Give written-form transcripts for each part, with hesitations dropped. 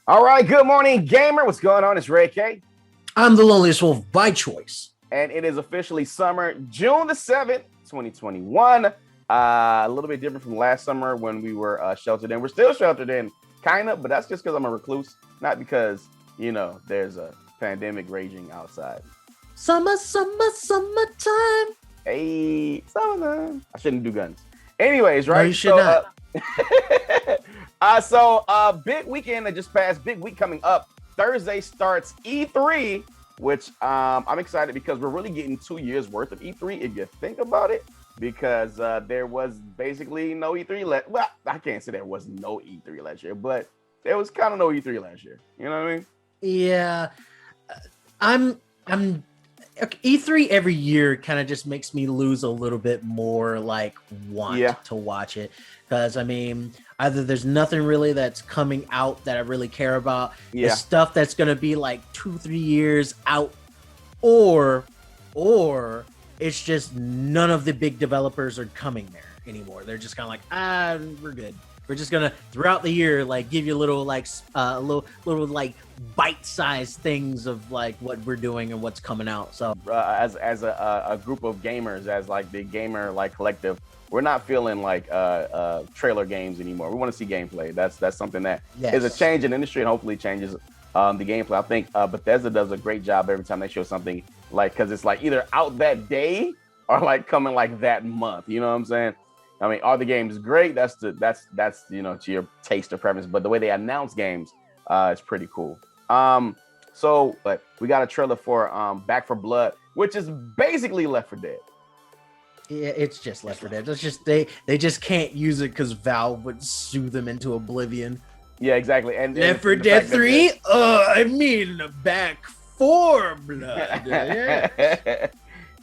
All right, good morning, gamer. What's going on? It's Ray K. I'm the loneliest wolf by choice. And it is officially summer, June the 7th, 2021. A little bit different from last summer when we were sheltered in. We're still sheltered in, kind of, but that's just because I'm a recluse, not because, there's a pandemic raging outside. Summertime. Hey, summertime. I shouldn't do guns. Anyways, right? No, you should not. Big weekend that just passed, big week coming up. Thursday starts E3, which I'm excited because we're really getting 2 years worth of E3 if you think about it, because there was basically no E3 well, I can't say there was no E3 last year, but there was kind of no E3 last year. You know what I mean? Yeah. I'm E3 every year kind of just makes me lose a little bit more want to watch it, because either there's nothing really that's coming out that I really care about, the stuff that's going to be like 2-3 years out, or it's just none of the big developers are coming there anymore. They're just kind of like, we're good. We're just gonna throughout the year give you little bite-sized things of what we're doing and what's coming out. So as a group of gamers, as the gamer collective, we're not feeling trailer games anymore. We want to see gameplay. That's something that is a change in the industry and hopefully changes the gameplay. I think Bethesda does a great job every time they show something, because it's either out that day or coming that month. You know what I'm saying? Are the games great? That's to your taste or preference, but the way they announce games is pretty cool. But we got a trailer for Back 4 Blood, which is basically Left 4 Dead. Yeah, it's just Left 4 Dead. It's just they just can't use it because Valve would sue them into oblivion. Yeah, exactly. And Left 4 Dead 3? Back 4 Blood.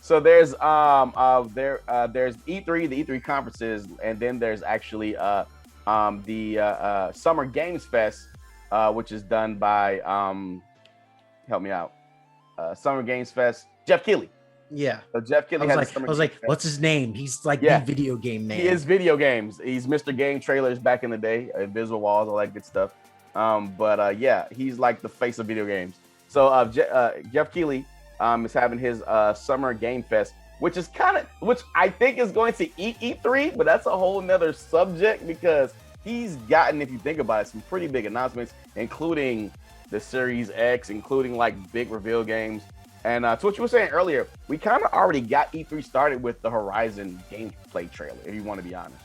So there's E3, the E3 conferences, and then there's actually the Summer Games Fest, which is done by help me out. Summer Games Fest, Jeff Keighley. Yeah. So Jeff Keighley I was like, what's his name? He's the video game name. He is video games. He's Mr. Game Trailers back in the day, Invisible Walls, all that good stuff. He's the face of video games. So Jeff Keighley is having his Summer Game Fest, which I think is going to eat E3, but that's a whole nother subject, because he's gotten, if you think about it, some pretty big announcements, including the Series X, including big reveal games. And to what you were saying earlier, we kind of already got E3 started with the Horizon gameplay trailer, if you want to be honest.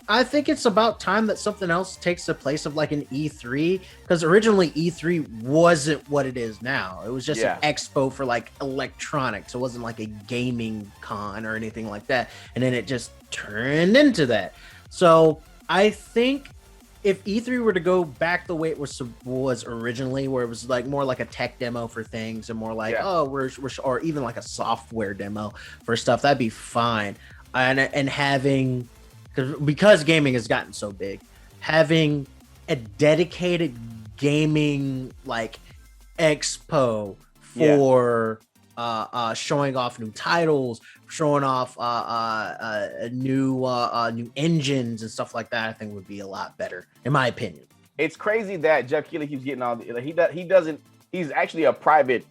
I think it's about time that something else takes the place of an E3, because originally E3 wasn't what it is now. It was just an expo for electronics. It wasn't a gaming con or anything like that. And then it just turned into that. So I think if E3 were to go back the way it was originally, where it was more like a tech demo for things and more we're or even a software demo for stuff, that'd be fine. And having, because gaming has gotten so big, having a dedicated gaming expo for showing off new titles, showing off new engines and stuff like that, I think would be a lot better, in my opinion. It's crazy that Jeff Keighley keeps getting all the, he's actually a private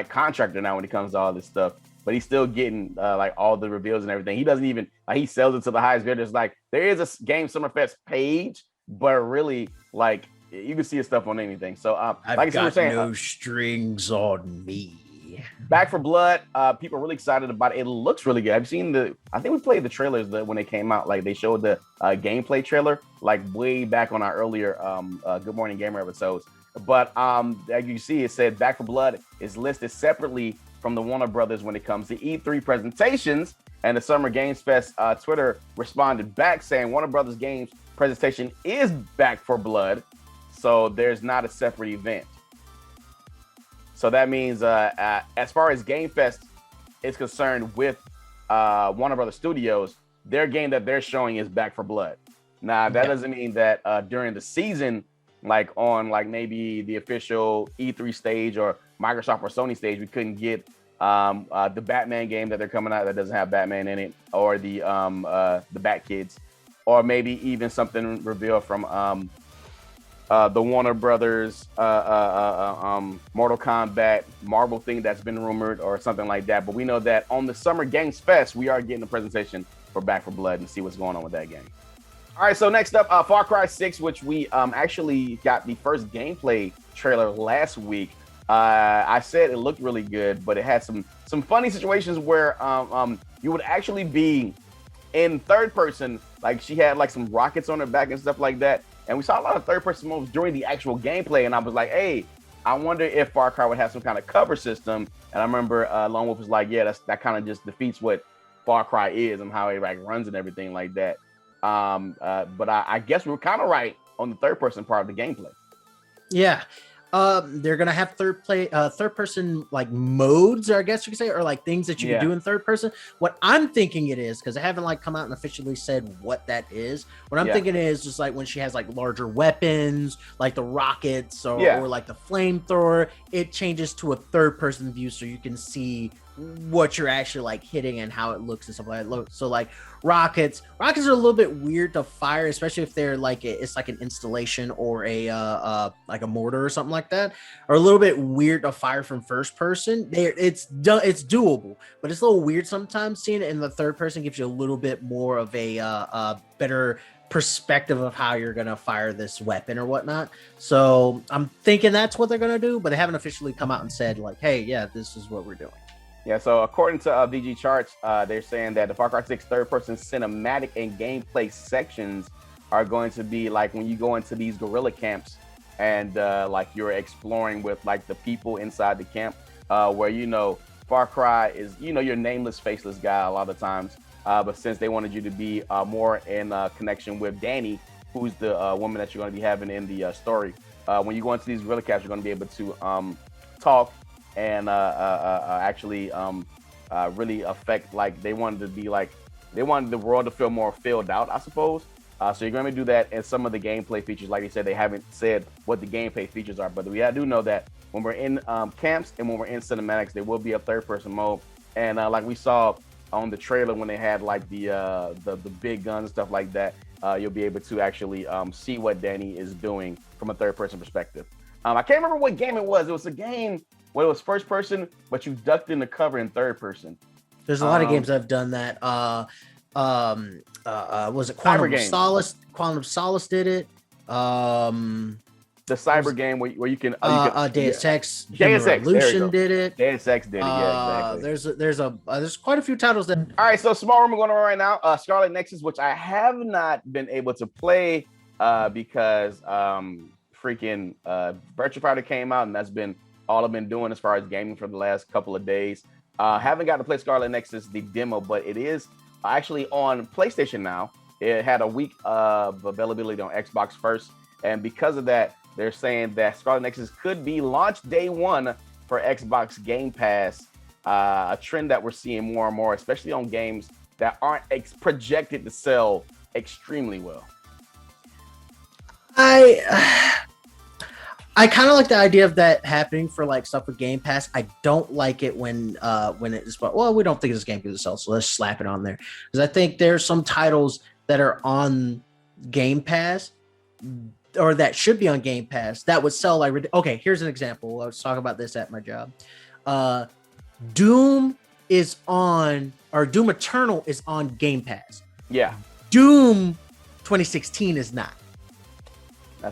contractor now when it comes to all this stuff, but he's still getting all the reveals and everything. He doesn't even he sells it to the highest bidders. There is a Game Summerfest page, but really you can see his stuff on anything. So I've got no strings on me. Back 4 Blood, people are really excited about it. It looks really good. I've seen I think we played the trailers when they came out. They showed the gameplay trailer way back on our earlier Good Morning Gamer episodes. But as you see, it said Back 4 Blood is listed separately from the Warner Brothers when it comes to E3 presentations. And the Summer Games Fest Twitter responded back saying Warner Brothers Games presentation is Back 4 Blood, so there's not a separate event. So that means as far as Game Fest is concerned with Warner Brothers Studios, their game that they're showing is Back 4 Blood. Now, that doesn't mean that during the season, on maybe the official E3 stage or Microsoft or Sony stage, we couldn't get the Batman game that they're coming out that doesn't have Batman in it, or the Bat Kids, or maybe even something revealed from the Warner Brothers Mortal Kombat Marvel thing that's been rumored or something like that. But we know that on the Summer Games Fest, we are getting a presentation for Back 4 Blood and see what's going on with that game. All right, so next up, Far Cry 6, which we actually got the first gameplay trailer last week. I said it looked really good, but it had some funny situations where you would actually be in third person. Like she had like some rockets on her back and stuff like that. And we saw a lot of third person moves during the actual gameplay. And I was like, hey, I wonder if Far Cry would have some kind of cover system. And I remember Lone Wolf was like, yeah, that kind of just defeats what Far Cry is and how it like runs and everything like that. But I guess we were kind of right on the third person part of the gameplay. Yeah. They're gonna have third person like modes, or I guess you could say, or like things that you can do in third person. What I'm thinking it is, because I haven't like come out and officially said what that is. What I'm thinking is just like when she has like larger weapons, like the rockets or like the flamethrower, it changes to a third person view so you can see what you're actually like hitting and how it looks and stuff like that. So like rockets are a little bit weird to fire, especially if they're like it's like an installation or a like a mortar or something like that, or a little bit weird to fire from first person. It's doable, but it's a little weird sometimes. Seeing it in the third person gives you a little bit more of a better perspective of how you're gonna fire this weapon or whatnot. So I'm thinking that's what they're gonna do, but they haven't officially come out and said like, hey, yeah, this is what we're doing. Yeah, so according to VG Charts, they're saying that the Far Cry 6 third-person cinematic and gameplay sections are going to be like when you go into these guerrilla camps and like you're exploring with like the people inside the camp, where Far Cry is your nameless, faceless guy a lot of times. But since they wanted you to be more in connection with Danny, who's the woman that you're going to be having in the story, when you go into these guerrilla camps, you're going to be able to talk and actually really affect, like they wanted the world to feel more filled out, I suppose. So you're going to do that in some of the gameplay features. Like they said, they haven't said what the gameplay features are, but we do know that when we're in camps and when we're in cinematics, there will be a third person mode. And like we saw on the trailer when they had like the big guns and stuff like that, you'll be able to actually see what Danny is doing from a third person perspective. I can't remember what game it was. It was a game where it was first person, but you ducked in the cover in third person. There's a lot of games that have done that. Was it Quantum Solace? Quantum Solace did it. The cyber game where you can Deus Ex Revolution did it. Deus Ex did it. Yeah, exactly. There's quite a few titles that. All right, so small rumor going on right now. Scarlet Nexus, which I have not been able to play because freaking Virtua Fighter came out, and that's been all I've been doing as far as gaming for the last couple of days. Haven't got to play Scarlet Nexus, the demo, but it is actually on PlayStation now. It had a week of availability on Xbox first, and because of that, they're saying that Scarlet Nexus could be launch day one for Xbox Game Pass, a trend that we're seeing more and more, especially on games that aren't projected to sell extremely well. I kind of like the idea of that happening for like stuff with Game Pass. I don't like it when it's well, we don't think this game can sell, so let's slap it on there. Because I think there's some titles that are on Game Pass or that should be on Game Pass that would sell like, okay, here's an example. I was talking about this at my job. Doom Eternal is on Game Pass. Yeah. Doom 2016 is not.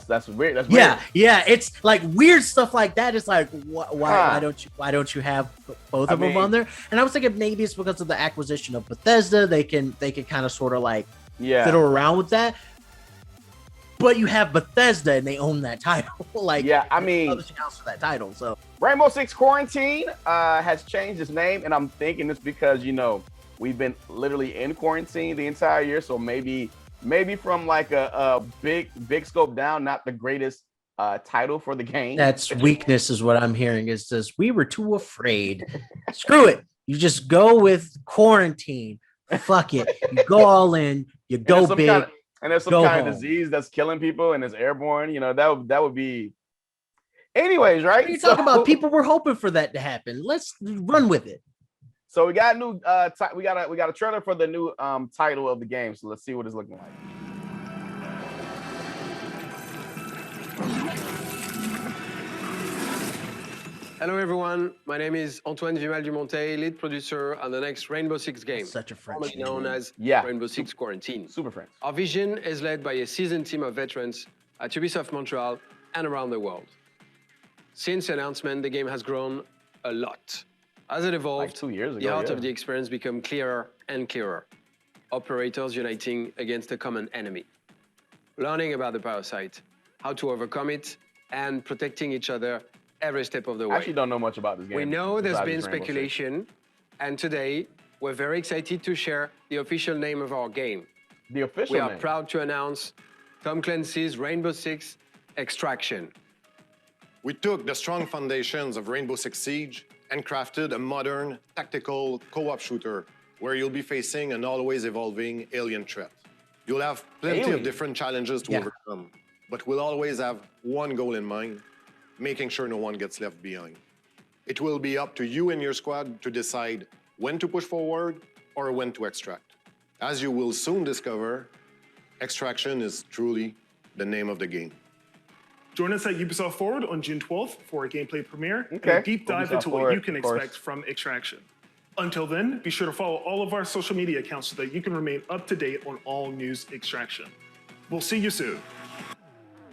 That's weird. That's weird. Yeah. It's like weird stuff like that. It's like why don't you have both of them on there? And I was thinking maybe it's because of the acquisition of Bethesda. They can kind of sort of like fiddle around with that. But you have Bethesda and they own that title. Publishing house for that title. So Rainbow Six Quarantine has changed its name, and I'm thinking it's because we've been literally in quarantine the entire year, so maybe from like a big scope down, not the greatest title for the game. That's weakness is what I'm hearing. Is this we were too afraid. Screw it. You just go with quarantine. Fuck it. You go all in. You go big. And there's some kind of disease that's killing people and it's airborne. That would be. Anyways, right? What are you talking about? People were hoping for that to happen. Let's run with it. So we got a new we got a trailer for the new title of the game. So let's see what it's looking like. Hello everyone, my name is Antoine Vimal-Dumontet, lead producer on the next Rainbow Six game, Such a French formerly known as Rainbow Six Quarantine. Super French. Our vision is led by a seasoned team of veterans at Ubisoft Montreal and around the world. Since announcement, the game has grown a lot. As it evolved, Like 2 years ago, the heart of the experience became clearer and clearer. Operators uniting against a common enemy. Learning about the parasite, how to overcome it, and protecting each other every step of the way. I actually don't know much about this game. We know there's been besides Rainbow Six. speculation, and today we're very excited to share the official name of our game. The official We are name. proud to announce Tom Clancy's Rainbow Six Extraction. We took the strong foundations of Rainbow Six Siege and crafted a modern, tactical co-op shooter where you'll be facing an always evolving alien threat. You'll have plenty of different challenges to overcome, but we'll always have one goal in mind, making sure no one gets left behind. It will be up to you and your squad to decide when to push forward or when to extract. As you will soon discover, Extraction is truly the name of the game. Join us at Ubisoft Forward on June 12th for a gameplay premiere and a deep dive Ubisoft into Forward, what you can of course. expect from Extraction. Until then, be sure to follow all of our social media accounts so that you can remain up to date on all news Extraction. We'll see you soon.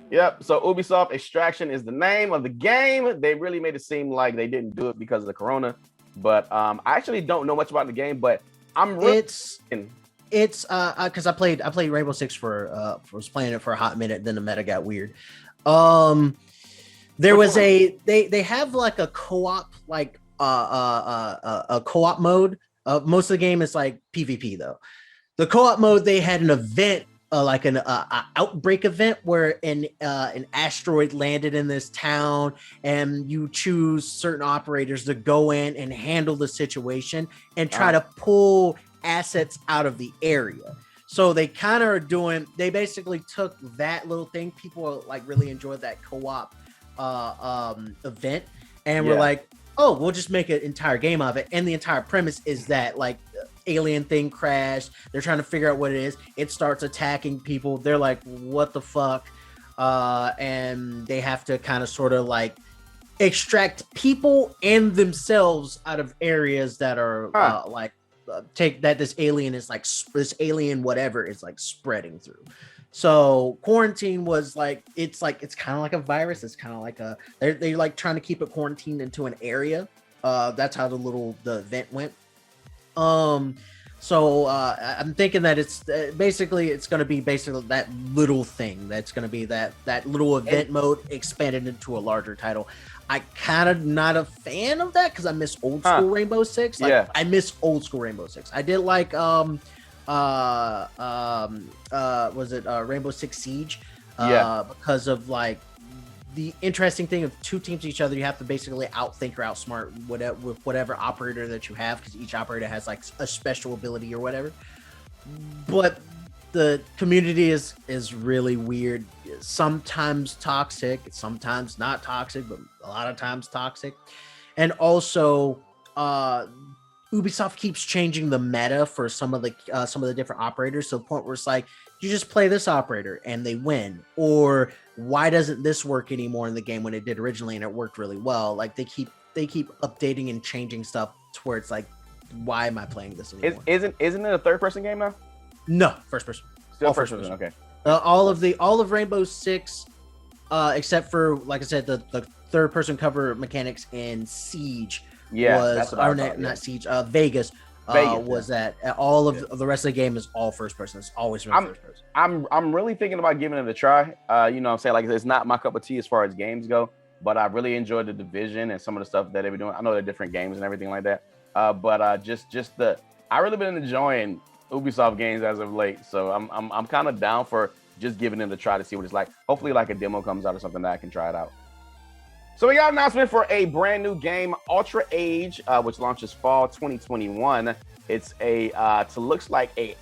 Yep. So Ubisoft Extraction is the name of the game. They really made it seem like they didn't do it because of the corona. But I actually don't know much about the game, but I'm really it's because I played Rainbow Six for was playing it for a hot minute, then the meta got weird. There was they have like a co-op like a co-op mode. Most of the game is like PvP though. The co-op mode, they had an event like an outbreak event where an asteroid landed in this town, and you choose certain operators to go in and handle the situation and try to pull assets out of the area. So they kind of are doing, they basically took that little thing. People like really enjoyed that co-op event, and we're like, oh, we'll just make an entire game of it. And the entire premise is that like alien thing crashed. They're trying to figure out what it is. It starts attacking people. They're like, what the fuck? And they have to kind of sort of like extract people and themselves out of areas that are take that this alien is like this alien whatever is like spreading through. So quarantine was like it's kind of like a virus. It's kind of like they're like trying to keep it quarantined into an area. That's how the event went. So I'm thinking that it's basically it's going to be basically that little thing that's going to be that little event mode expanded into a larger title. I kind of not a fan of that because I miss old school Rainbow Six. Like, I miss old school Rainbow Six. I did like was it Rainbow Six Siege? Because of like the interesting thing of two teams to each other, you have to basically outthink or outsmart whatever operator that you have, because each operator has like a special ability or whatever. But the community is really weird. Sometimes toxic, sometimes not toxic, but a lot of times toxic. And also, Ubisoft keeps changing the meta for some of the different operators to the point where it's like, you just play this operator and they win, or why doesn't this work anymore in the game when it did originally and it worked really well? Like they keep updating and changing stuff to where it's like, why am I playing this anymore? Isn't it a third person game now? No, first person. Still first person. Okay. All of Rainbow Six, except for like I said, the third person cover mechanics in Siege was not Siege. Vegas. Was that all of the rest of the game is all first person. It's always been first person. I'm really thinking about giving it a try. You know what I'm saying? Like, it's not my cup of tea as far as games go, but I really enjoyed the Division and some of the stuff that they've been doing. I know they're different games and everything like that. But I really been enjoying Ubisoft games as of late. So I'm kind of down for just giving it a try to see what it's like. Hopefully like a demo comes out or something that I can try it out. So we got an announcement for a brand new game, Ultra Age, which launches fall 2021. It's looks like a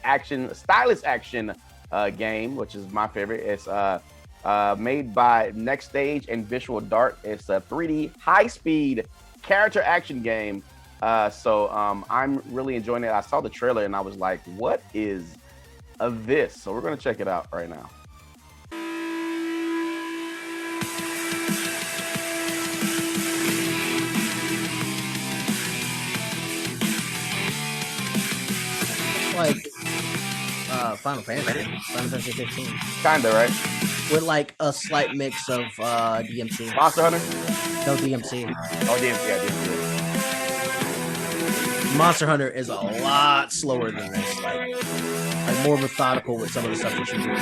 stylus action game, which is my favorite. It's made by Next Stage and Visual Dart. It's a 3D high-speed character action game. So I'm really enjoying it. I saw the trailer and I was like, what is this? So we're going to check it out right now. Final Fantasy 15, Kinda, right? with like a slight mix of DMC. Monster Hunter? No DMC. Oh, DMC, yeah, DMC. Monster Hunter is a lot slower than this, like more methodical with some of the stuff that you do.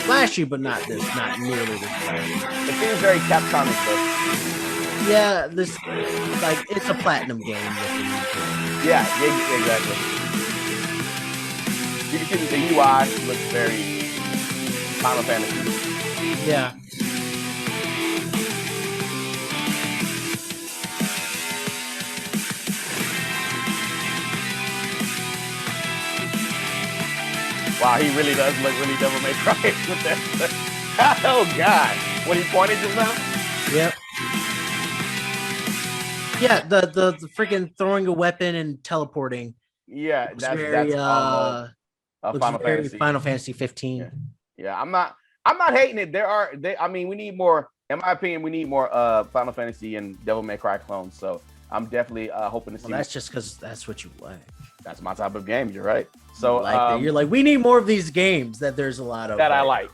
Flashy, but not nearly this flashy. It seems very Capcomic though. Yeah, this like it's a platinum game. Yeah, exactly. You can see that the UI looks very Final Fantasy. Yeah. Wow, he really does look really Devil May Cry with that. Oh God! When he pointed just now. Yep. Yeah, the freaking throwing a weapon and teleporting. Yeah, Very, that's almost Final Fantasy 15. Yeah, I'm not hating it. I mean, we need more. In my opinion, we need more Final Fantasy and Devil May Cry clones. So I'm definitely hoping to see. Well, that's just because that's what you like. That's my type of games. You're right. So you're like, we need more of these games that there's a lot of that I like.